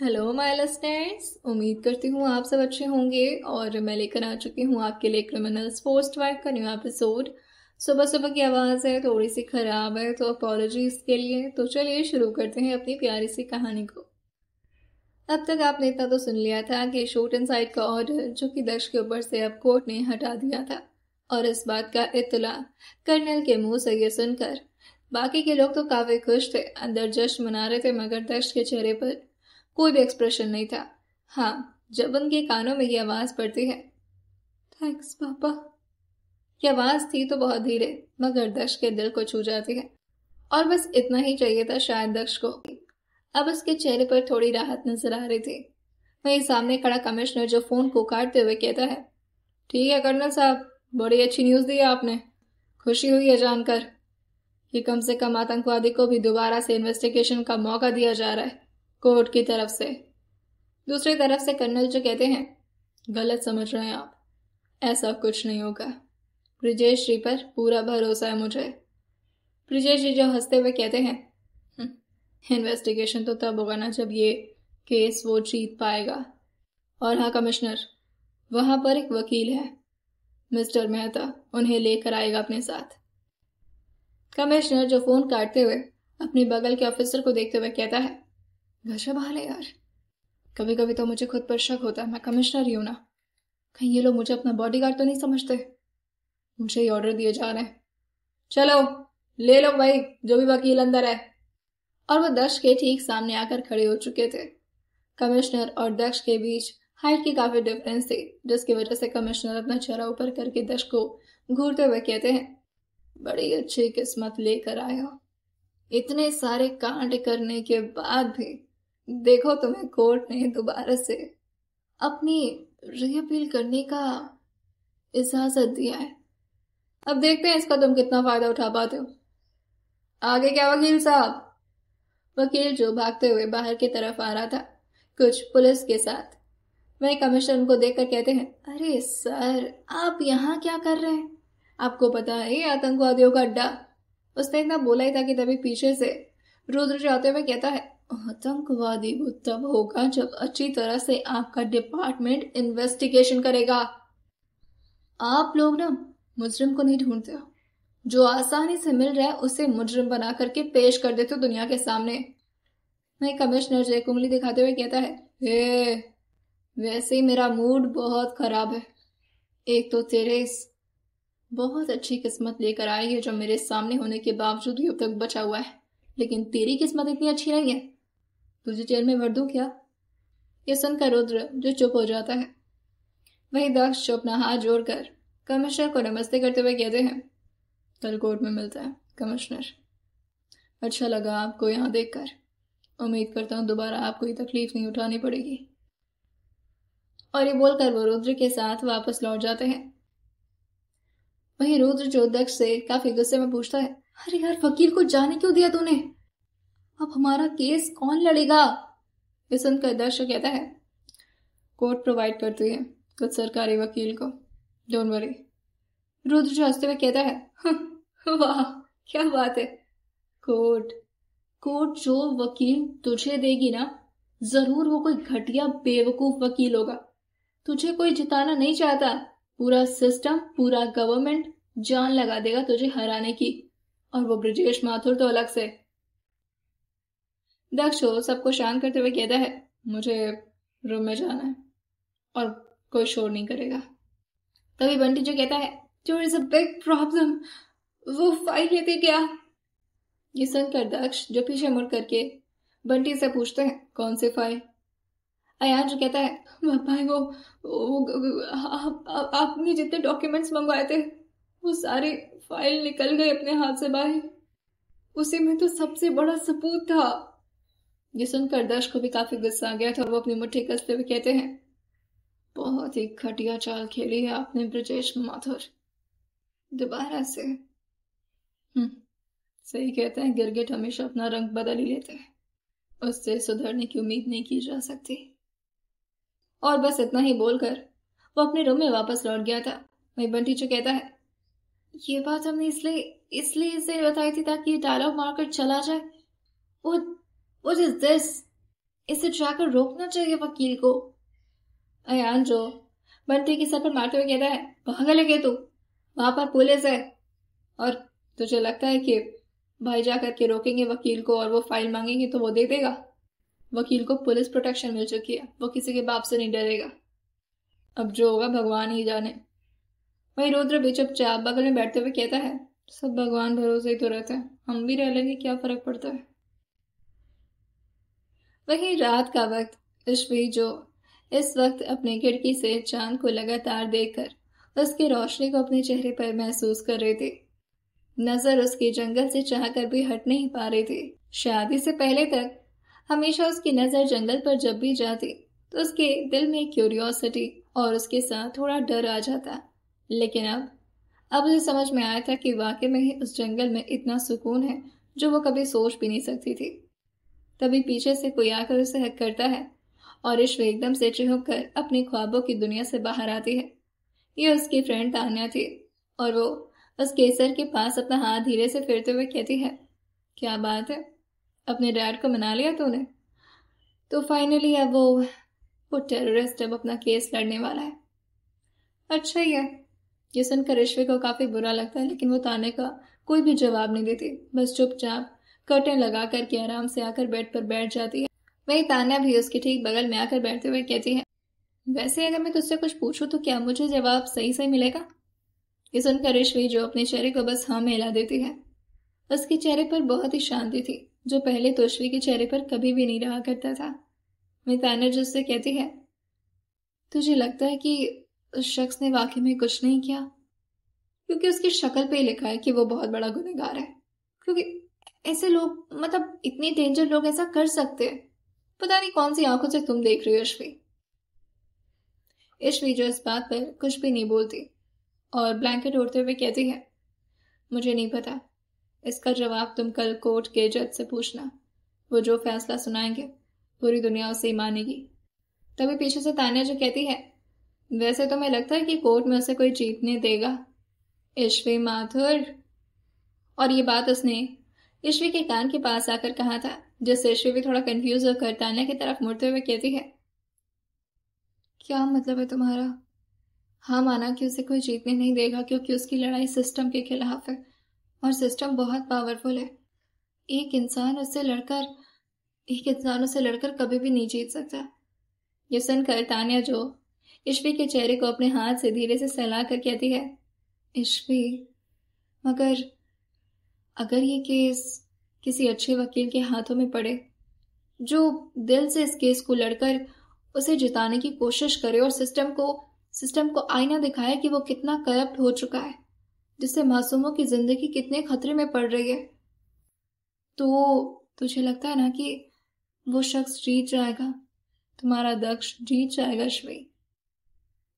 Hello my listeners, उम्मीद करती हूँ आप सब अच्छे होंगे। और मैं लेकर आ चुकी हूँ आपके लिए क्रिमिनल्स पोस्ट वाइफ का न्यू एपिसोड। सुबह सुबह की आवाज़ है, थोड़ी सी ख़राब है, तो अपॉलॉजीज के लिए। तो चलिए शुरू करते हैं अपनी प्यारी सी कहानी को। अब तक आपने इतना तो सुन लिया था कि शूट इन साइड का ऑर्डर जो कि दक्ष के ऊपर से अब कोर्ट ने हटा दिया था, और इस बात का इत्तला कर्नल के मुंह से ये सुनकर बाकी के लोग तो काफी खुश थे, अंदर जश्न मना रहे थे, मगर दक्ष के चेहरे पर कोई भी एक्सप्रेशन नहीं था। हाँ, जब उनके कानों में ये आवाज पड़ती है, थैंक्स पापा। ये आवाज थी तो बहुत धीरे, मगर दक्ष के दिल को छू जाती है। और बस इतना ही चाहिए था शायद दक्ष को। अब उसके चेहरे पर थोड़ी राहत नजर आ रही थी। वहीं सामने खड़ा कमिश्नर जो फोन को काटते हुए कहता है, ठीक है कर्नल साहब, बड़ी अच्छी न्यूज दी है आपने। खुशी हुई है जानकर कि कम से कम आतंकवादी को भी दोबारा से इन्वेस्टिगेशन का मौका दिया जा रहा है कोर्ट की तरफ से। दूसरी तरफ से कर्नल जो कहते हैं, गलत समझ रहे हैं आप, ऐसा कुछ नहीं होगा। ब्रिजेश जी पर पूरा भरोसा है मुझे। ब्रिजेश जी जो हंसते हुए कहते हैं, इन्वेस्टिगेशन तो तब होगा ना जब ये केस वो जीत पाएगा। और हाँ कमिश्नर, वहां पर एक वकील है, मिस्टर मेहता, उन्हें लेकर आएगा अपने साथ। कमिश्नर जो फोन काटते हुए अपने बगल के ऑफिसर को देखते हुए कहता है, गजब हाल है यार। कभी कभी तो मुझे खुद पर शक होता है, मैं कमिश्नर ही हूं ना। कहीं ये लोग मुझे अपना बॉडीगार्ड तो नहीं समझते। मुझे ही ऑर्डर दिए जा रहे हैं, चलो ले लो भाई जो भी वकील अंदर है। और वो दक्ष के ठीक सामने आकर खड़े हो चुके थे। कमिश्नर और दक्ष के बीच हाइट की काफी डिफरेंस थी, जिसकी वजह से कमिश्नर अपना चेहरा ऊपर करके दक्ष को घूरते हुए कहते हैं, बड़ी अच्छी किस्मत लेकर आए हो। इतने सारे कांड करने के बाद भी देखो तुम्हें कोर्ट ने दोबारा से अपनी रीअपील करने का इजाजत दिया है। अब देखते हैं इसका तुम कितना फायदा उठा पाते हो। आगे क्या वकील साहब। वकील जो भागते हुए बाहर की तरफ आ रहा था, कुछ पुलिस के साथ। वही कमिश्नर उनको देखकर कहते हैं, अरे सर आप यहाँ क्या कर रहे हैं? आपको पता है ये आतंकवादियों का अड्डा। उसने इतना बोला ही था कि तभी पीछे से रुद्र जाते हुए कहता है, आतंकवादी वो तब होगा जब अच्छी तरह से आपका डिपार्टमेंट इन्वेस्टिगेशन करेगा। आप लोग ना मुजरिम को नहीं ढूंढते हो, जो आसानी से मिल रहा है उसे मुजरिम बना करके पेश कर देते हो दुनिया के सामने। मैं कमिश्नर जय को उंगली दिखाते हुए कहता है, हे वैसे ही मेरा मूड बहुत खराब है। एक तो तेरे इस बहुत अच्छी किस्मत लेकर आई है जो मेरे सामने होने के बावजूद भी अब तक बचा हुआ है, लेकिन तेरी किस्मत इतनी अच्छी नहीं है, तुझे जेल में भर दूं क्या? ये सुनकर रुद्र जो चुप हो जाता है। वही दक्ष जो अपना हाथ जोड़कर कमिश्नर को नमस्ते करते हुए कहते हैं, कल कोर्ट में मिलता है कमिश्नर। अच्छा लगा आपको यहाँ देखकर। उम्मीद करता हूँ दोबारा आपको ये तकलीफ नहीं उठानी पड़ेगी। और ये बोलकर वो रुद्र के साथ वापस लौट जाते हैं। वहीं रुद्र जो दक्ष से काफी गुस्से में पूछता है, अरे यार वकील को जाने क्यों दिया तूने? अब हमारा केस कौन लड़ेगा? ये सुनकर दक्ष कहता है, कोर्ट प्रोवाइड करती है कुछ सरकारी वकील को, डोंट वरी। रुद्र जो हंसते हुए कहता है, वाह क्या बात है। कोर्ट कोर्ट जो वकील तुझे देगी ना, जरूर वो कोई घटिया बेवकूफ वकील होगा। तुझे कोई जिताना नहीं चाहता। पूरा सिस्टम, पूरा गवर्नमेंट जान लगा देगा तुझे हराने की। और वो ब्रिजेश माथुर तो अलग से। दक्ष सबको शांत करते हुए कहता है, मुझे रूम में जाना है और कोई शोर नहीं करेगा। तभी बंटी जो कहता है, there is a big problem, वो फाइल लेते क्या? ये सुनकर दक्ष जो पीछे मुड़ करके बंटी से पूछते हैं, कौन सी फाइल? अयान जो कहता है, भाई आपने जितने डॉक्यूमेंट्स मंगवाए थे वो सारे फाइल निकल गए अपने हाथ से बाहर। उसी में तो सबसे बड़ा सबूत था। ये सुनकर दर्श को भी काफी गुस्सा आ गया था। वो अपनी मुट्ठी कसते हुए कहते हैं, बहुत ही घटिया चाल खेली है आपने ब्रजेश माथुर, दोबारा से। सही कहते हैं, गिरगिट हमेशा अपना रंग बदल ही लेते हैं, उससे सुधरने की उम्मीद नहीं की जा सकती। और बस इतना ही बोलकर वो अपने रूम में वापस लौट गया था। वही बंटी जो कहता है, ये बात हमने इसलिए इसलिए इसे बताई थी ताकि ये डायलॉग मारकर चला जाए। What, what is this? इसे जाकर रोकना चाहिए वकील को। अयान जो बंटी की सर पर मारते हुए कहता है, पागल है क्या तू? वहां पर पुलिस है। और तुझे लगता है कि भाई जा करके रोकेंगे वकील को और वो फाइल मांगेंगे तो वो दे देगा? वकील को पुलिस प्रोटेक्शन मिल चुकी है, वो किसी के बाप से नहीं डरेगा। अब जो होगा भगवान ही जाने। वही रुद्र भी चुपचाप बगल में बैठते हुए कहता है, सब भगवान भरोसे ही तो रहते हैं, हम भी रह लेंगे, क्या फर्क पड़ता है। वही रात का वक्त, ईश्वी जो इस वक्त अपनी खिड़की से चांद को लगातार देखकर उसकी रोशनी को अपने चेहरे पर महसूस कर रही थी। नजर उसकी जंगल से चाहकर भी हट नहीं पा रही थी। शादी से पहले तक हमेशा उसकी नजर जंगल पर जब भी जाती तो उसके दिल में क्यूरियोसिटी और उसके साथ थोड़ा डर आ जाता। लेकिन अब उसे समझ में आया था कि वाकई में ही उस जंगल में इतना सुकून है जो वो कभी सोच भी नहीं सकती थी। तभी पीछे से कोई आकर उसे हक करता है और ईश्वर एकदम से चिहुक कर अपने ख्वाबों की दुनिया से बाहर आती है। ये उसकी फ्रेंड तान्या थी और वो उसके सर के पास अपना हाथ धीरे से फेरते हुए कहती है, क्या बात है, अपने डैड को मना लिया तूने? तो फाइनली अब वो टेररिस्ट अब अपना केस लड़ने वाला है। अच्छा ही है। ये सुनकर ईश्वर को काफी बुरा लगता है, लेकिन वो तान्या का कोई भी जवाब नहीं देती, बस चुपचाप कर्टन लगा करके आराम से आकर बेड पर बैठ जाती है। वही तान्या भी उसके ठीक बगल में आकर बैठते हुए कहती है, वैसे अगर मैं तुझसे कुछ पूछूं तो क्या मुझे जवाब सही सही मिलेगा? ये सुनकर ईश्वी जो अपने चेहरे को बस हाँ में हिला देती है। उसके चेहरे पर बहुत ही शांति थी, जो पहले तो ईश्वी के चेहरे पर कभी भी नहीं रहा करता था। वही तान्या जो उससे कहती है, तुझे लगता है कि उस शख्स ने वाकई में कुछ नहीं किया? क्योंकि उसकी शक्ल पे ही लिखा है कि वो बहुत बड़ा गुनहगार है। क्योंकि ऐसे लोग, मतलब इतने डेंजर लोग ऐसा कर सकते हैं। पता नहीं कौन सी आंखों से तुम देख रही हो ईश्वी। ईश्वी जो इस बात पर कुछ भी नहीं बोलती और ब्लैंकेट ओढ़ते हुए कहती है, मुझे नहीं पता, इसका जवाब तुम कल कोर्ट के जज से पूछना। वो जो फैसला सुनाएंगे पूरी दुनिया उसे ही मानेगी। तभी पीछे से तान्या जो कहती है, वैसे तो मैं लगता है कि कोर्ट में उसे कोई जीतने देगा। ईश्वी माथुर। और ये बात उसने ईश्वी के कान के पास आकर कहा था, जिससे ईश्वी भी थोड़ा कंफ्यूज होकर तान्या की तरफ मुड़ते हुए कहती है, क्या मतलब है तुम्हारा? हाँ, माना कि उसे कोई जीतने नहीं देगा क्योंकि उसकी लड़ाई सिस्टम के खिलाफ है और सिस्टम बहुत पावरफुल है। एक इंसान उससे लड़कर कभी भी नहीं जीत सकता। ये सुनकर तान्या जो ईश्वी के चेहरे को अपने हाथ से धीरे से सहला कर कहती है, ईश्वी, मगर अगर ये केस किसी अच्छे वकील के हाथों में पड़े जो दिल से इस केस को लड़कर उसे जिताने की कोशिश करे और सिस्टम को आईना दिखाए कि वो कितना करप्ट हो चुका है, जिससे मासूमों की जिंदगी कितने खतरे में पड़ रही है, तो तुझे लगता है ना कि वो शख्स जीत जाएगा? तुम्हारा दक्ष जीत जाएगा ईश्वी।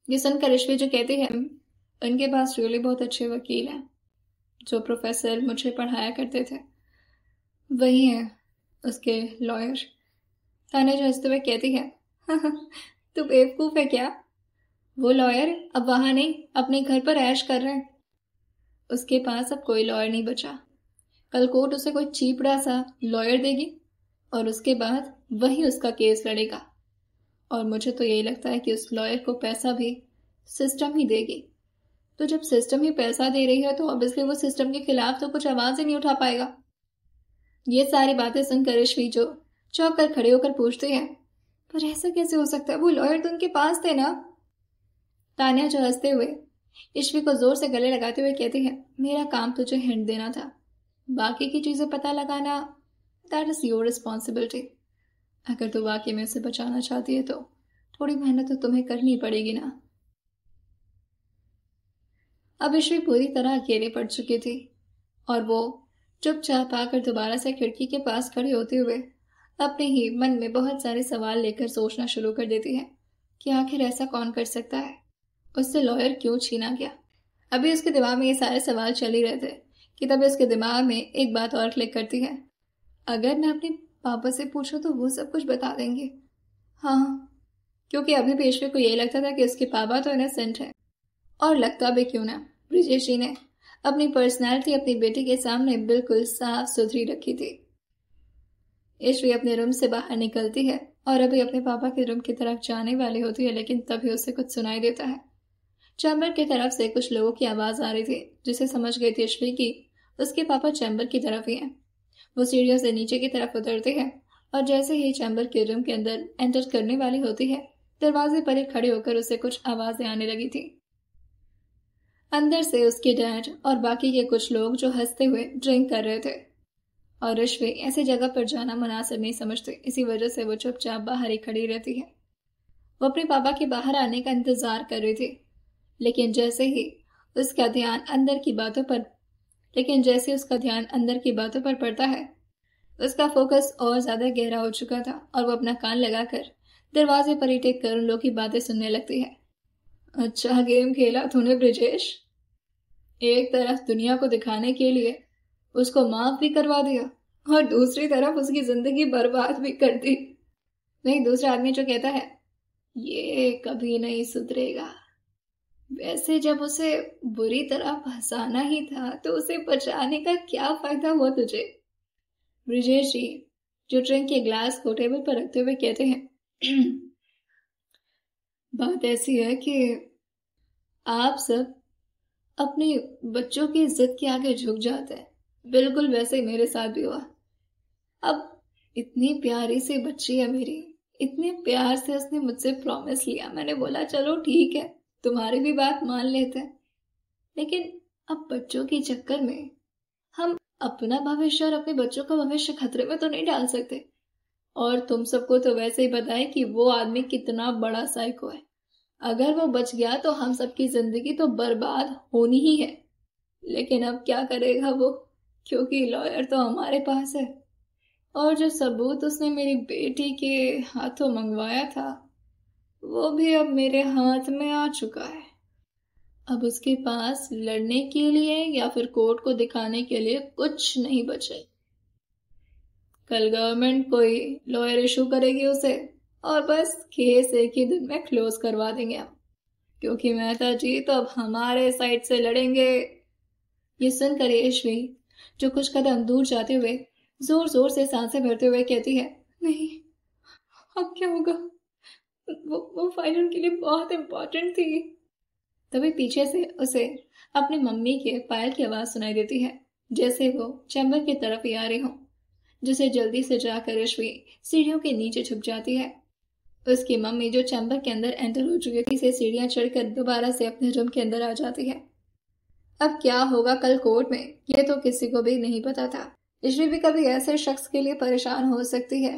ये सुनकर ईश्वी जो कहते हैं, उनके पास रियली बहुत अच्छे वकील हैं। जो प्रोफेसर मुझे पढ़ाया करते थे वही हैं उसके लॉयर। तान्या जो हंसते हुए कहती है, तू बेवकूफ है क्या? वो लॉयर अब वहां नहीं, अपने घर पर ऐश कर रहे हैं। उसके पास अब कोई लॉयर नहीं बचा। कल कोर्ट उसे कोई चीपड़ा सा लॉयर देगी और उसके बाद वही उसका केस लड़ेगा। और मुझे तो यही लगता है कि उस लॉयर को पैसा भी सिस्टम ही देगी। तो जब सिस्टम ही पैसा दे रही है तो ऑब्वियसली वो सिस्टम के खिलाफ तो कुछ आवाज ही नहीं उठा पाएगा। ये सारी बातें सुनकर ईश्वी जो चौंक कर खड़े होकर पूछते हैं, पर ऐसा कैसे हो सकता है? वो लॉयर तो उनके पास थे ना? तान्या जो हंसते हुए ईश्वी को जोर से गले लगाते हुए कहती है, मेरा काम तुझे हिंट देना था, बाकी की चीजें पता लगाना दैट इज योर रिस्पॉन्सिबिलिटी। अगर तू वाकई में उसे बचाना चाहती है तो थोड़ी मेहनत तो तुम्हें करनी पड़ेगी ना। अब ईश्वी पूरी तरह अकेले पड़ चुकी थी और वो चुपचाप आकर दोबारा से खिड़की के पास खड़े होते हुए अपने ही मन में बहुत सारे सवाल लेकर सोचना शुरू कर देती है कि आखिर ऐसा कौन कर सकता है, उससे लॉयर क्यों छीना गया। अभी उसके दिमाग में ये सारे सवाल चल ही रहे थे कि तभी उसके दिमाग में एक बात और क्लिक करती है, अगर मैं अपने पापा से पूछूं तो वो सब कुछ बता देंगे। हाँ, क्योंकि अभी भी ईश्वर को यही लगता था कि उसके पापा तो इनोसेंट है, और लगता भी क्यों ना, ब्रिजेश जी ने अपनी पर्सनैलिटी अपनी बेटी के सामने बिल्कुल साफ सुथरी रखी थी। ईश्वरी अपने रूम से बाहर निकलती है और अभी अपने पापा के रूम की तरफ जाने वाली होती है, लेकिन तभी उसे कुछ सुनाई देता है। चैम्बर की तरफ से कुछ लोगों की आवाज आ रही थी, जिसे समझ गई थी ईश्वरी की उसके पापा चैम्बर की तरफ ही हैं। वो सीढ़ियों से नीचे की तरफ उतरते हैं और जैसे ही चैम्बर के रूम के अंदर एंटर करने वाली होती है, दरवाजे पर ही खड़े होकर उसे कुछ आवाजें आने लगी थी। अंदर से उसके डैड और बाकी के कुछ लोग जो हंसते हुए ड्रिंक कर रहे थे, और ईश्वरी ऐसी जगह पर जाना मुनासिब नहीं समझती, इसी वजह से वो चुपचाप बाहर ही खड़ी रहती है। वो अपने पापा के बाहर आने का इंतजार कर रही थी, लेकिन जैसे ही उसका ध्यान अंदर की बातों पर पड़ता है, उसका फोकस और ज्यादा गहरा हो चुका था और वो अपना कान लगाकर दरवाजे पर ही टेक कर उन लोगों की बातें सुनने लगती है। अच्छा गेम खेला तूने ब्रिजेश। एक तरफ दुनिया को दिखाने के लिए उसको माफ भी करवा दिया और दूसरी तरफ उसकी जिंदगी बर्बाद भी कर दी। नहीं, दूसरा आदमी जो कहता है ये कभी नहीं सुधरेगा। वैसे जब उसे बुरी तरह फंसाना ही था तो उसे बचाने का क्या फायदा हुआ तुझे। ब्रिजेश जी जो ड्रिंक के ग्लास को टेबल पर रखते हुए कहते हैं बात ऐसी है कि आप सब अपने बच्चों की जिद के आगे झुक जाते हैं, बिल्कुल वैसे ही मेरे साथ भी हुआ। अब इतनी प्यारी सी बच्ची है मेरी, इतने प्यार से उसने मुझसे प्रॉमिस लिया, मैंने बोला चलो ठीक है तुम्हारी भी बात मान लेते हैं, लेकिन अब बच्चों के चक्कर में हम अपना भविष्य और अपने बच्चों का भविष्य खतरे में तो नहीं डाल सकते। और तुम सबको तो वैसे ही पता है कि वो आदमी कितना बड़ा साइको है। अगर वो बच गया तो हम सबकी जिंदगी तो बर्बाद होनी ही है। लेकिन अब क्या करेगा वो, क्योंकि लॉयर तो हमारे पास है और जो सबूत उसने मेरी बेटी के हाथों मंगवाया था वो भी अब मेरे हाथ में आ चुका है। अब उसके पास लड़ने के लिए या फिर कोर्ट को दिखाने के लिए कुछ नहीं बचे। कल गवर्नमेंट कोई लॉयर इशू करेगी उसे और बस केस एक ही दिन में क्लोज करवा देंगे हम, क्योंकि मेहता जी तो अब हमारे साइड से लड़ेंगे। ये सुनकर ईश्वरी जो कुछ कदम दूर जाते हुए जोर जोर से सांसें भरते हुए कहती है नहीं, अब क्या होगा, वो फाइल उनके लिए बहुत इंपॉर्टेंट थी। तभी पीछे से उसे अपनी मम्मी के पायल की आवाज सुनाई देती है, जैसे वो चैम्बर की तरफ ही आ रही हो, जिसे जल्दी से जाकर ईश्वरी सीढ़ियों के नीचे छुप जाती है। उसकी मम्मी जो चैम्बर के अंदर एंटर हो चुकी थी से सीढ़ियां चढ़कर दोबारा से अपने रूम के अंदर आ जाती है। अब क्या होगा कल कोर्ट में ये तो किसी को भी नहीं पता था। ईश्वरी भी कभी ऐसे शख्स के लिए परेशान हो सकती है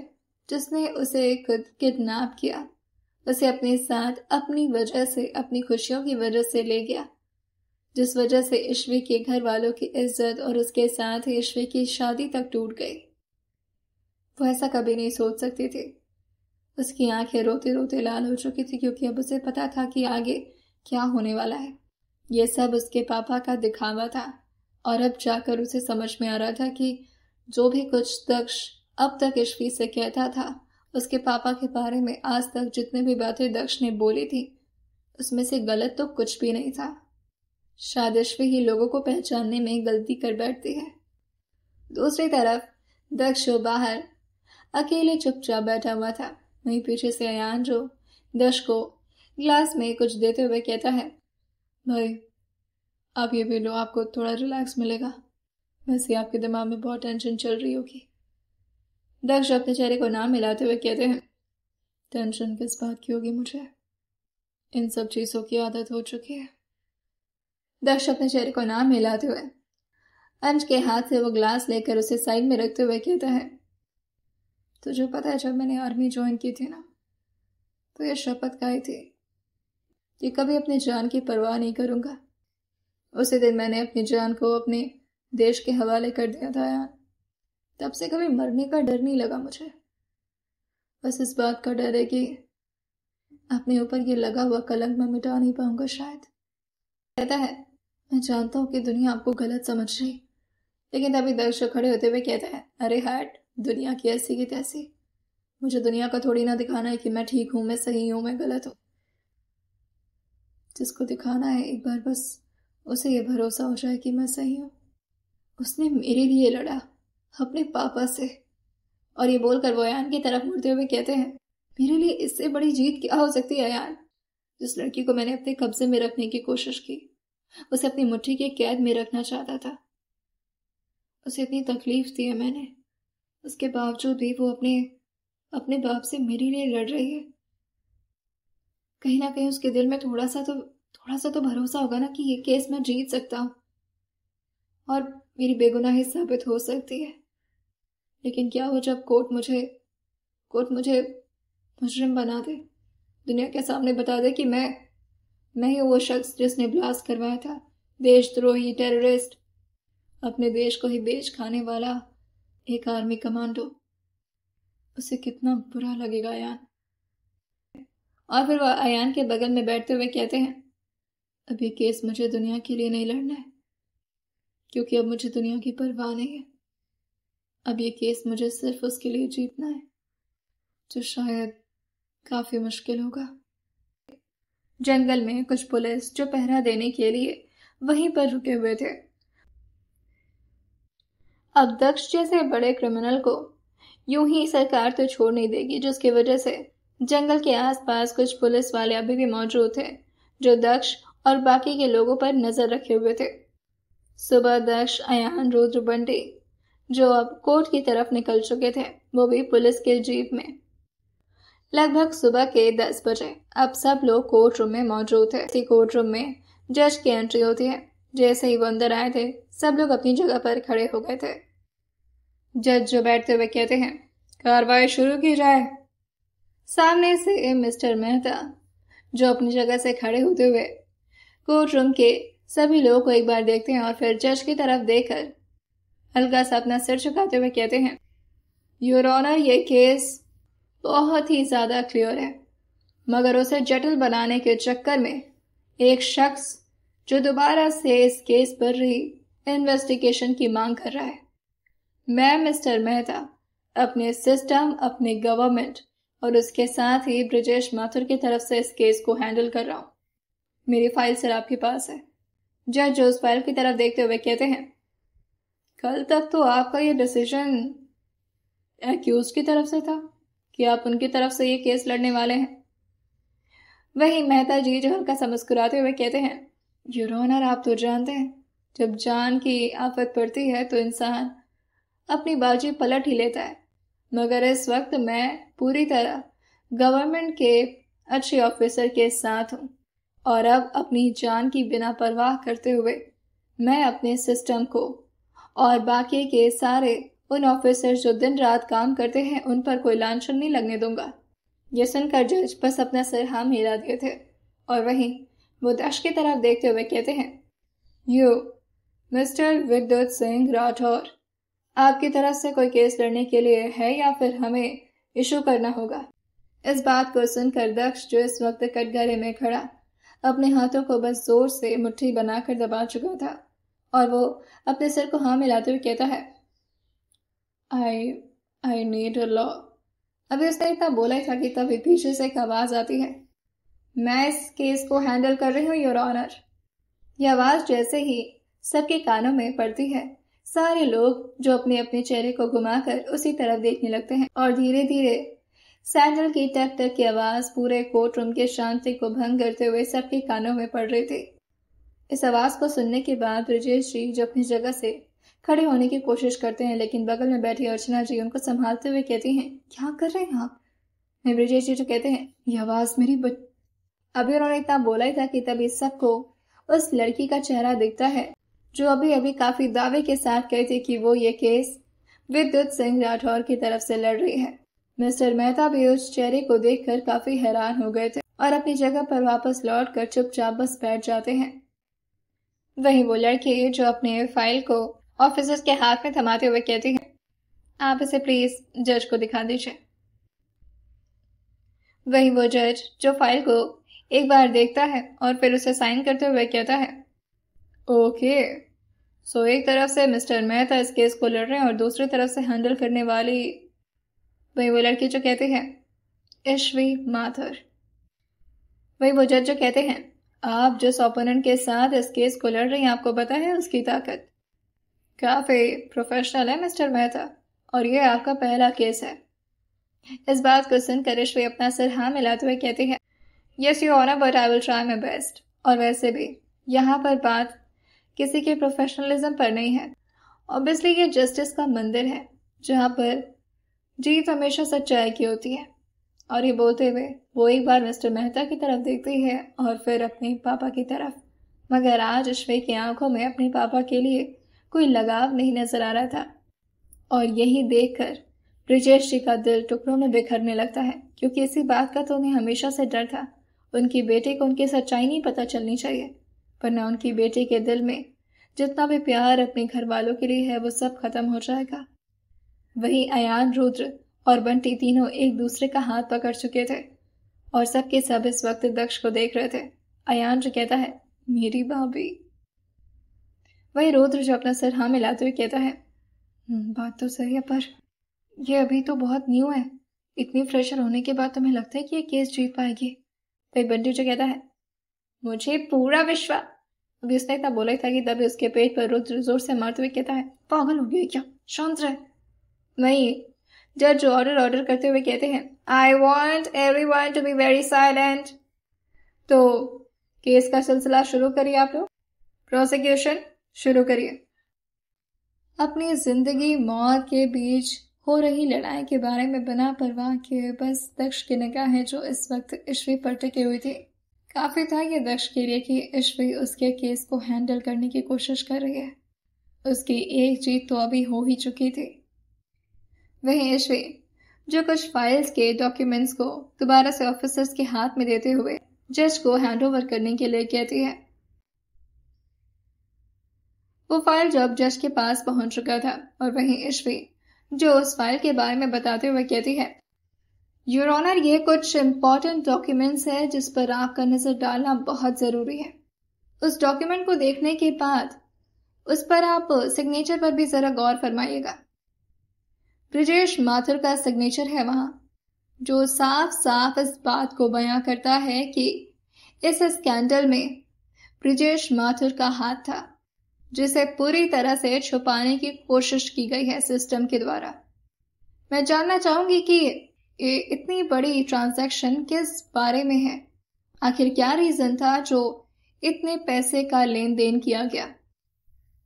जिसने उसे खुद किडनैप किया, उसे अपने साथ अपनी वजह से, अपनी खुशियों की वजह से ले गया, जिस वजह से ईश्वरी के घर वालों की इज्जत और उसके साथ ईश्वरी की शादी तक टूट गई। वो ऐसा कभी नहीं सोच सकती थी। उसकी आंखें रोते रोते लाल हो चुकी थी, क्योंकि अब उसे पता था कि आगे क्या होने वाला है। यह सब उसके पापा का दिखावा था और अब जाकर उसे समझ में आ रहा था कि जो भी कुछ दक्ष अब तक ईश्वरी से कहता था उसके पापा के बारे में, आज तक जितने भी बातें दक्ष ने बोली थी उसमें से गलत तो कुछ भी नहीं था। शायद ईश्वरी ही लोगों को पहचानने में गलती कर बैठती है। दूसरी तरफ दक्ष बाहर अकेले चुपचाप बैठा हुआ था। वहीं पीछे से अयान जो दक्ष को ग्लास में कुछ देते हुए कहता है भाई आप ये भी लो, आपको थोड़ा रिलैक्स मिलेगा, वैसे आपके दिमाग में बहुत टेंशन चल रही होगी। दक्ष अपने चेहरे को ना मिलाते हुए कहते हैं टेंशन किस बात की होगी, मुझे इन सब चीजों की आदत हो चुकी है। दक्ष अपने चेहरे को ना मिलाते हुए अंश के हाथ से वो ग्लास लेकर उसे साइड में रखते हुए कहता है तुझे पता है जब मैंने आर्मी ज्वाइन की थी ना तो यह शपथ खाई थी कि कभी अपनी जान की परवाह नहीं करूंगा। उसी दिन मैंने अपनी जान को अपने देश के हवाले कर दिया था यार। तब से कभी मरने का डर नहीं लगा मुझे, बस इस बात का डर है कि अपने ऊपर ये लगा हुआ कलंक मैं मिटा नहीं पाऊंगा शायद। कहता है मैं जानता हूँ कि दुनिया आपको गलत समझ रही, लेकिन तभी दर्शक खड़े होते हुए कहता है अरे हट, दुनिया की ऐसी की तैसी, मुझे दुनिया का थोड़ी ना दिखाना है कि मैं ठीक हूं, मैं सही हूं, मैं गलत हूं। जिसको दिखाना है एक बार बस उसे ये भरोसा हो जाए कि मैं सही हूं। उसने मेरे लिए लड़ा अपने पापा से और ये बोलकर वो अयान की तरफ मुड़ते हुए कहते हैं, मेरे लिए इससे बड़ी जीत क्या हो सकती है अयान? जिस लड़की को मैंने अपने कब्जे में रखने की कोशिश की, उसे अपनी मुट्ठी के कैद में रखना चाहता था, उसे इतनी तकलीफ दी है मैंने, उसके बावजूद भी वो अपने बाप से मेरे लिए लड़ रही है। कहीं ना कहीं उसके दिल में थोड़ा सा तो भरोसा होगा ना कि ये केस मैं जीत सकता हूँ और मेरी बेगुनाही साबित हो सकती है। लेकिन क्या हो जब कोर्ट मुझे मुजरिम बना दे, दुनिया के सामने बता दे कि मैं ही वो शख्स जिसने ब्लास्ट करवाया था, देशद्रोही, टेररिस्ट, अपने देश को ही बेच खाने वाला एक आर्मी कमांडो। उसे कितना बुरा लगेगा अयान। और फिर वह अयान के बगल में बैठते हुए कहते हैं, अब ये केस मुझे दुनिया के लिए नहीं लड़ना है, क्योंकि अब मुझे दुनिया की परवाह नहीं है। अब ये केस मुझे सिर्फ उसके लिए जीतना है, जो शायद काफी मुश्किल होगा। जंगल में कुछ पुलिस जो पहरा देने के लिए वहीं पर रुके हुए थे। अब दक्ष जैसे बड़े क्रिमिनल को यूं ही सरकार तो छोड़ नहीं देगी, जिसकी वजह से जंगल के आसपास कुछ पुलिस वाले अभी भी मौजूद थे, जो दक्ष और बाकी के लोगों पर नजर रखे हुए थे। सुबह दक्ष, अयान, रुद्र, बंटी, जो अब कोर्ट की तरफ निकल चुके थे, वो भी पुलिस के जीप में। लगभग सुबह के 10 बजे अब सब लोग कोर्ट रूम में मौजूद थे। इसी कोर्ट रूम में जज की एंट्री होती है। जैसे ही वो अंदर आए थे, सब लोग अपनी जगह पर खड़े हो गए थे। जज जो बैठते हुए कहते हैं, कार्रवाई शुरू की जाए। सामने से मिस्टर मेहता, जो अपनी जगह से खड़े होते हुए कोर्ट रूम के सभी लोगों को एक बार देखते हैं और फिर जज की तरफ देखकर हल्का सा अपना सिर झुकाते हुए कहते हैं, योर ऑनर, ये केस बहुत ही ज्यादा क्लियर है, मगर उसे जटिल बनाने के चक्कर में एक शख्स जो दोबारा से इस केस पर री इन्वेस्टिगेशन की मांग कर रहा है। मैं मिस्टर मेहता अपने सिस्टम, अपने गवर्नमेंट और उसके साथ ही ब्रिजेश माथुर की तरफ से इस केस को हैंडल कर रहा हूं। मेरी फाइल सर आपके पास है। जज जो उस फाइल की तरफ देखते हुए कहते हैं, कल तक तो आपका ये डिसीजन एक्यूज की तरफ से था कि आप उनकी तरफ से ये केस लड़ने वाले हैं। वही मेहता जी जो हल्का सा मुस्कुराते हुए कहते हैं, योर ऑनर, आप तो जानते हैं, जब जान की आफत पड़ती है तो इंसान अपनी बाजी पलट ही लेता है, मगर इस वक्त मैं पूरी तरह गवर्नमेंट के अच्छे ऑफिसर के साथ हूँ और अब अपनी जान की बिना परवाह करते हुए मैं अपने सिस्टम को और बाकी के सारे उन ऑफिसर्स जो दिन रात काम करते हैं उन पर कोई लांछन नहीं लगने दूंगा। ये सुनकर जज बस अपना सिर हाँ हिला दिए थे और वहीं वो दक्ष की तरफ देखते हुए कहते हैं, यू मिस्टर विद्युत सिंह राठौर, आपकी तरफ से कोई केस लड़ने के लिए है या फिर हमें इशू करना होगा? इस बात को सुनकर दक्ष, जो इस वक्त कटघरे में खड़ा अपने हाथों को बस जोर से मुट्ठी बनाकर दबा चुका था और वो अपने सिर को हाँ मिलाते हुए कहता है, आई नीड अ लॉ। अभी उसने इतना बोला ही था कि तभी पीछे से एक आवाज आती है, मैं इस केस को हैंडल कर रही हूँ योर ऑनर। यह आवाज जैसे ही सबके कानों में पड़ती है, सारे लोग जो अपने अपने चेहरे को घुमाकर उसी तरफ देखने लगते हैं और धीरे धीरे सैंडल की टक टक की आवाज पूरे कोर्ट रूम के शांति को भंग करते हुए सबके कानों में पड़ रही थी। इस आवाज को सुनने के बाद ब्रिजेश जी जो अपनी जगह से खड़े होने की कोशिश करते हैं, लेकिन बगल में बैठी अर्चना जी उनको संभालते हुए कहती हैं, क्या कर रहे हैं आप? मैं ब्रिजेश जी जो कहते हैं, यह आवाज मेरी अभी उन्होंने इतना बोला ही था कि तभी सबको उस लड़की का चेहरा दिखता है जो अभी अभी काफी दावे के साथ कहती कि वो ये केस विद्युत सिंह राठौर की तरफ से लड़ रही है। मिस्टर मेहता भी उस चेहरे को देखकर काफी हैरान हो गए थे और अपनी जगह पर वापस लौटकर चुपचाप बस बैठ जाते हैं। वहीं वो लड़की जो अपने फाइल को ऑफिसर्स के हाथ में थमाते हुए कहती है, आप इसे प्लीज जज को दिखा दीजिए। वहीं वो जज जो फाइल को एक बार देखता है और फिर उसे साइन करते हुए कहता है, ओके, सो एक तरफ से मिस्टर मेहता इस केस को लड़ रहे हैं और दूसरी तरफ से हैंडल करने वाली वही वो लड़की जो कहते हैं, ईश्वी माथुर। वही वो जज जो कहते हैं, आप जिस ओपोनेंट के साथ इस केस को लड़ रही हैं, आपको पता है उसकी ताकत? काफी प्रोफेशनल है मिस्टर मेहता और यह आपका पहला केस है। इस बात को सुनकर ईश्वी अपना सिर हाँ मिलाते हुए कहती है, yes your honour, but I will try my best. और वैसे भी यहाँ पर बात किसी के प्रोफेशनलिज्म पर नहीं है। ऑब्वियसली ये जस्टिस का मंदिर है जहाँ पर जीत हमेशा सच्चाई की होती है। और ये बोलते हुए वो एक बार मिस्टर मेहता की तरफ देखती है और फिर अपने पापा की तरफ। मगर आज ईश्वी की आंखों में अपने पापा के लिए कोई लगाव नहीं नजर आ रहा था। और यही देखकर ब्रिजेश जी का दिल टुकड़ों में बिखरने लगता है, क्योंकि इसी बात का तो उन्हें हमेशा से डर था। उनकी बेटी को उनकी सच्चाई नहीं पता चलनी चाहिए, वरना उनकी बेटी के दिल में जितना भी प्यार अपने घर वालों के लिए है वो सब खत्म हो जाएगा। वही अयान, रुद्र और बंटी तीनों एक दूसरे का हाथ पकड़ चुके थे और सबके सब इस वक्त दक्ष को देख रहे थे। अयान जो कहता है, मेरी भाभी। वही रुद्र जो अपना सिर हाँ मिलाते हुए कहता है, बात तो सही है, पर यह अभी तो बहुत न्यू है। इतनी फ्रेशर होने के बाद तुम्हें लगता है कि यह केस जीत पाएगी? वही बंटी जो कहता है, मुझे पूरा विश्वास। अभी उसने इतना बोला ही था कि तभी उसके पेट पर रुद्र जोर से मारते हुए कहता है, पागल हो गई क्या, शांत रहे। वही जज ऑर्डर करते हुए कहते हैं, I want everyone to be very silent. तो केस का सिलसिला शुरू करिए आप लोग। प्रोसिक्यूशन शुरू करिए। अपनी जिंदगी मौत के बीच हो रही लड़ाई के बारे में बिना परवाह किए बस दक्ष की निगाहें जो इस वक्त ईश्वी पर टिकी हुई थी। काफी था ये दक्ष के लिए कि ईश्वी उसके केस को हैंडल करने की कोशिश कर रही है। उसकी एक जीत तो अभी हो ही चुकी थी। वहीं ईश्वी जो कुछ फाइल्स के डॉक्यूमेंट्स को दोबारा से ऑफिसर्स के हाथ में देते हुए जज को हैंडओवर करने के लिए कहती है। वो फाइल जब जज के पास पहुंच चुका था और वहीं ईश्वी जो उस फाइल के बारे में बताते हुए कहती है, योर ऑनर, ये कुछ इंपॉर्टेंट डॉक्यूमेंट्स है जिस पर आपका नजर डालना बहुत जरूरी है। उस डॉक्यूमेंट को देखने के बाद उस पर आप सिग्नेचर पर भी जरा गौर फरमाइएगा। ब्रिजेश माथुर का सिग्नेचर है वहां, जो साफ साफ इस बात को बयां करता है कि इस स्कैंडल में ब्रिजेश माथुर का हाथ था, जिसे पूरी तरह से छुपाने की कोशिश की गई है सिस्टम के द्वारा। मैं जानना चाहूंगी कि ये इतनी बड़ी ट्रांजैक्शन किस बारे में है? आखिर क्या रीजन था जो इतने पैसे का लेन देन किया गया?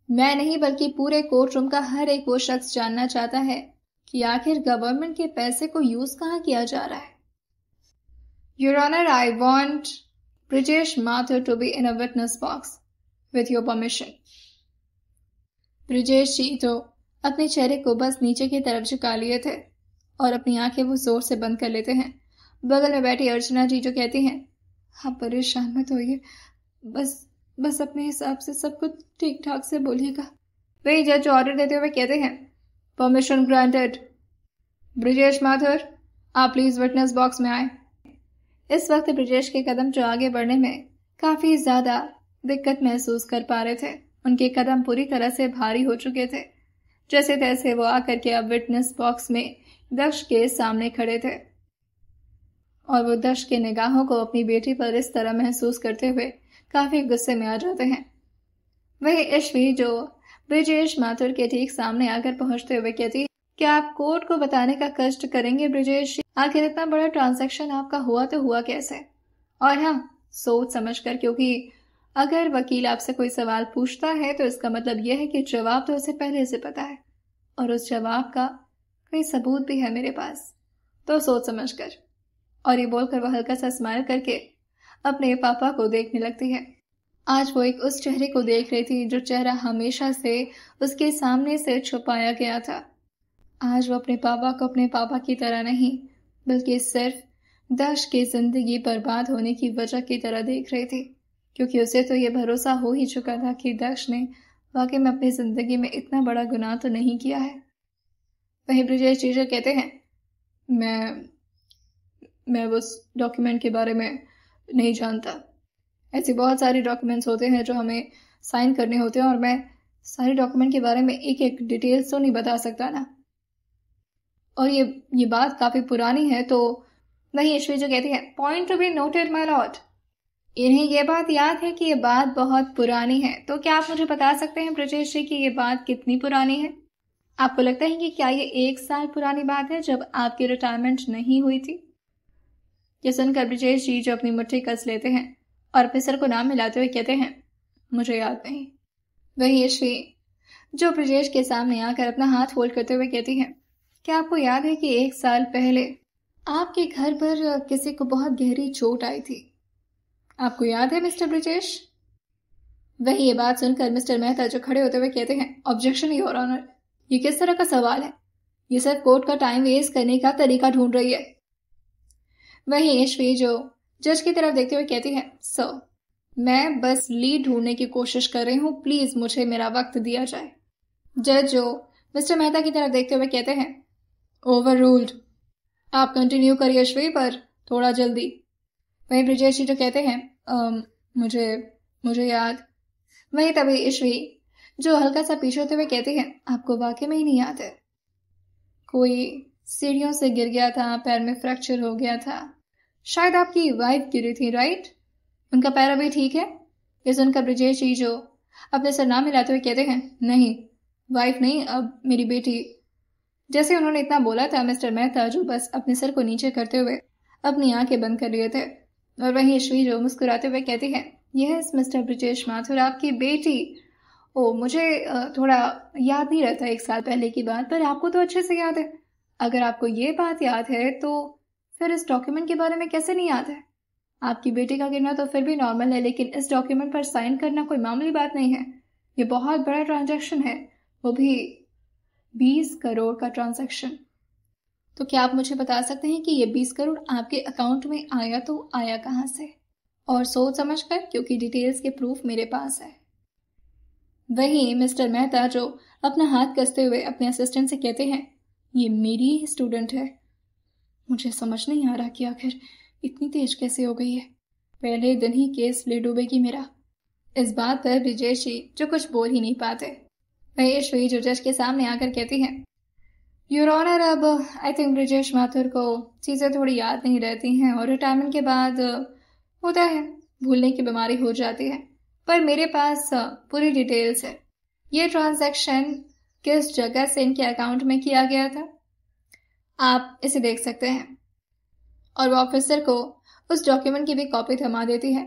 मैं नहीं बल्कि पूरे कोर्ट रूम का हर एक वो शख्स जानना चाहता है कि आखिर गवर्नमेंट के पैसे को यूज कहाँ किया जा रहा है। Your honour, I want Brijesh Mathur to be in a witness box with your permission. Brijesh ji तो अपने चेहरे को बस नीचे की तरफ झुका लिए थे और अपनी आंखें वो जोर से बंद कर लेते हैं। बगल में बैठी अर्चना जी जो कहती हैं, आप परेशान मत होइए, बस अपने हिसाब से सब कुछ ठीक ठाक से बोलिएगा। वही जज ऑर्डर देते हुए कहते हैं, परमिशन ग्रांटेड। ब्रिजेश माथुर, आप प्लीज विटनेस बॉक्स में आए। इस वक्त ब्रिजेश के कदम जो आगे बढ़ने में काफी ज्यादा दिक्कत महसूस कर पा रहे थे। उनके कदम पूरी तरह से भारी हो चुके थे। जैसे तैसे वो आकर के अब विटनेस बॉक्स में दक्ष के सामने खड़े थे और वो दक्ष के निगाहों को अपनी बेटी पर इस तरह महसूस करते हुए काफी गुस्से में आ जाते हैं। वही ईश्वी जो ब्रिजेश माथुर के ठीक सामने आकर पहुंचते हुए कहती, क्या आप कोर्ट को बताने का कष्ट करेंगे ब्रिजेश? आखिर इतना बड़ा ट्रांजैक्शन आपका हुआ तो हुआ कैसे? और हाँ, सोच समझ कर, क्योंकि अगर वकील आपसे कोई सवाल पूछता है तो इसका मतलब यह है कि जवाब तो उसे पहले से पता है और उस जवाब का कोई सबूत भी है मेरे पास, तो सोच समझ कर। और ये बोलकर वह हल्का सा स्माइल करके अपने पापा को देखने लगती है। आज वो एक उस चेहरे को देख रही थी जो चेहरा हमेशा से उसके सामने से छुपाया गया था। आज वो अपने पापा को अपने पापा की तरह नहीं, बल्कि सिर्फ दक्ष की जिंदगी बर्बाद होने की वजह की तरह देख रही थी, क्योंकि उसे तो ये भरोसा हो ही चुका था कि दक्ष ने वाकई में अपनी जिंदगी में इतना बड़ा गुनाह तो नहीं किया है। वहीं ब्रिजेश जी जो कहते हैं, मैं उस डॉक्यूमेंट के बारे में नहीं जानता। ऐसे बहुत सारे डॉक्यूमेंट्स होते हैं जो हमें साइन करने होते हैं और मैं सारे डॉक्यूमेंट के बारे में एक एक डिटेल्स तो नहीं बता सकता ना। और ये बात काफी पुरानी है। तो वहीं ईश्वी जो कहती है, point to be noted my Lord. इन्हें यह बात याद है कि ये बात बहुत पुरानी है। तो क्या आप मुझे बता सकते हैं ब्रिजेश जी कि ये बात कितनी पुरानी है? आपको लगता है कि क्या ये 1 साल पुरानी बात है जब आपकी रिटायरमेंट नहीं हुई थी? ये सुनकर ब्रिजेश जी जो अपनी मुट्ठी कस लेते हैं और ऑफिसर को नाम मिलाते हुए कहते हैं, मुझे याद नहीं। वही यशवी जो ब्रिजेश के सामने आकर अपना हाथ फोल्ड करते हुए कहती है, क्या आपको याद है कि 1 साल पहले आपके घर पर किसी को बहुत गहरी चोट आई थी? आपको याद है मिस्टर ब्रिजेश? वही ये बात सुनकर मिस्टर मेहता जो खड़े होते हुए कहते हैं, ऑब्जेक्शन योर ऑनर, ये किस तरह का सवाल है? ये सिर्फ कोर्ट का टाइम वेस्ट करने का तरीका ढूंढ रही है। वही यशवी जो जज की तरफ देखते हुए कहती है, सर मैं बस लीड ढूंढने की कोशिश कर रही हूँ, प्लीज मुझे मेरा वक्त दिया जाए। जज जो मिस्टर मेहता की तरफ देखते हुए कहते हैं, ओवर रूल्ड, आप कंटिन्यू करिए यशवी, पर थोड़ा जल्दी। वहीं ब्रिजेश जी जो कहते हैं, मुझे याद। वहीं तभी यशवी जो हल्का सा पीछे होते हुए कहते हैं, आपको वाकई में ही नहीं याद है? कोई सीढ़ियों से गिर गया था, पैर में फ्रैक्चर हो गया था, शायद आपकी वाइफ गिरी थी, राइट? उनका पैर अभी ठीक है? ये सुनकर ब्रिजेश जी जो अपने सर नाम मिलाते हुए कहते हैं, नहीं वाइफ नहीं, अब मेरी बेटी। जैसे उन्होंने इतना बोला था, मिस्टर मेहता जो बस अपने सर को नीचे करते हुए अपनी आंखें बंद कर लिए थे, और वहीं यशवी जो मुस्कुराते हुए कहती है, यस मिस्टर ब्रिजेश माथुर, आपकी बेटी। ओ मुझे थोड़ा याद नहीं रहता 1 साल पहले की बात, पर आपको तो अच्छे से याद है। अगर आपको ये बात याद है तो फिर इस डॉक्यूमेंट के बारे में कैसे नहीं याद है? आपकी बेटी का गिरना तो फिर भी नॉर्मल है, लेकिन इस डॉक्यूमेंट पर साइन करना कोई मामूली बात नहीं है। ये बहुत बड़ा ट्रांजैक्शन है, वो भी 20 करोड़ का ट्रांजैक्शन। तो क्या आप मुझे बता सकते हैं कि ये 20 करोड़ आपके अकाउंट में आया तो आया कहाँ से? और सोच समझ कर, क्योंकि डिटेल्स के प्रूफ मेरे पास है। वहीं मिस्टर मेहता जो अपना हाथ कसते हुए अपने असिस्टेंट से कहते हैं, ये मेरी ही स्टूडेंट है। मुझे समझ नहीं आ रहा कि आखिर इतनी तेज कैसे हो गई है। पहले दिन ही केस ले डूबेगी मेरा। इस बात पर ब्रिजेश जी जो कुछ बोल ही नहीं पाते। महेश्वरी जो जज के सामने आकर कहती हैं, योर ऑनर, अब आई थिंक ब्रिजेश माथुर को चीज़ें थोड़ी याद नहीं रहती हैं और रिटायरमेंट के बाद होता है, भूलने की बीमारी हो जाती है, पर मेरे पास पूरी डिटेल्स है। ये ट्रांजैक्शन किस जगह से इनके अकाउंट में किया गया था, आप इसे देख सकते हैं। और वो ऑफिसर को उस डॉक्यूमेंट की भी कॉपी थमा देती है।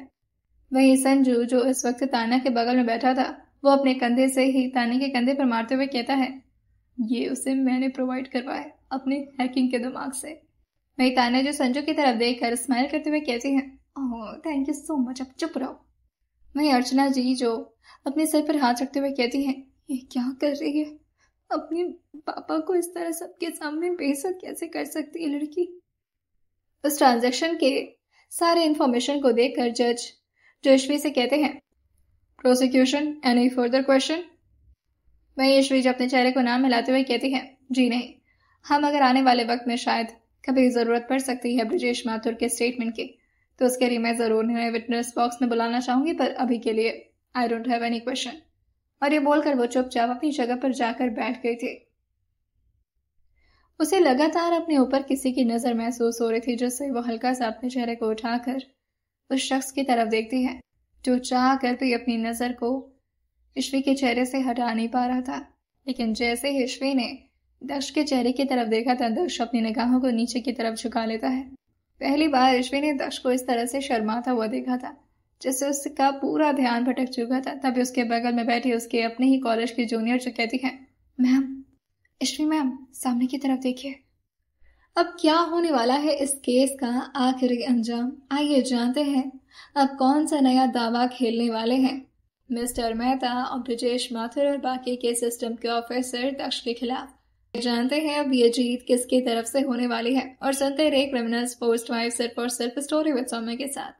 वहीं संजू जो इस वक्त ताना के बगल में बैठा था, वो अपने कंधे से ही ताने के कंधे पर मारते हुए कहता है, ये उसे मैंने प्रोवाइड करवाया अपने हैकिंग के दिमाग से। वहीं ताना जो संजू की तरफ देखकर स्माइल करते हुए कहती है, oh thank you so much, अब चुप रहो। वहीं अर्चना जी जो अपने सर पर हाथ रखते हुए कहती है, ये क्या कर रही है? अपने पापा को इस तरह सबके सामने बेइज्जत कैसे कर सकती है लड़की? उस ट्रांजैक्शन के सारे इंफॉर्मेशन को देखकर जज जो यशवी से कहते हैं, प्रोसिक्यूशन एनी फर्दर क्वेश्चन? वहीं यशवी जो अपने चेहरे को नाम मिलाते हुए कहती है, जी नहीं, हम अगर आने वाले वक्त में शायद कभी ज़रूरत पड़ सकती है ब्रिजेश माथुर के स्टेटमेंट की, तो उसके लिए मैं ज़रूर उन्हें विटनेस बॉक्स में बुलाना चाहूंगी, पर अभी के लिए I don't have any question. और ये बोलकर वो चुपचाप अपनी जगह पर जाकर बैठ गई थी। उसे लगातार अपने ऊपर किसी की नज़र महसूस हो रही थी, जिससे वो हल्का सा अपने चेहरे को उठाकर उस शख्स की तरफ देखती है जो चाह कर भी अपनी नज़र को यशवी के चेहरे से हटा नहीं पा रहा था। लेकिन जैसे ही यशवी ने दक्ष के चेहरे की तरफ देखा था, दक्ष अपनी निगाहों को नीचे की तरफ झुका लेता है। पहली बार यशवी ने दक्ष को इस तरह से शर्माता हुआ देखा था, जिससे उसका पूरा ध्यान भटक चुका था। तभी उसके बगल में बैठी उसके अपने ही कॉलेज की जूनियर जो कहती है, मैम, यशवी मैम, सामने की तरफ देखिए। अब क्या होने वाला है इस केस का आखिरी अंजाम, आइए जानते हैं अब कौन सा नया दावा खेलने वाले हैं मिस्टर मेहता और ब्रिजेश माथुर और बाकी के सिस्टम के ऑफिसर दक्ष के खिलाफ। जानते हैं अब ये जीत किसकी तरफ से होने वाली है, और सुनते रहे क्रिमिनल्स पोस्ट 5 सिर्फ और सिर्फ स्टोरी विद सौम्य के साथ।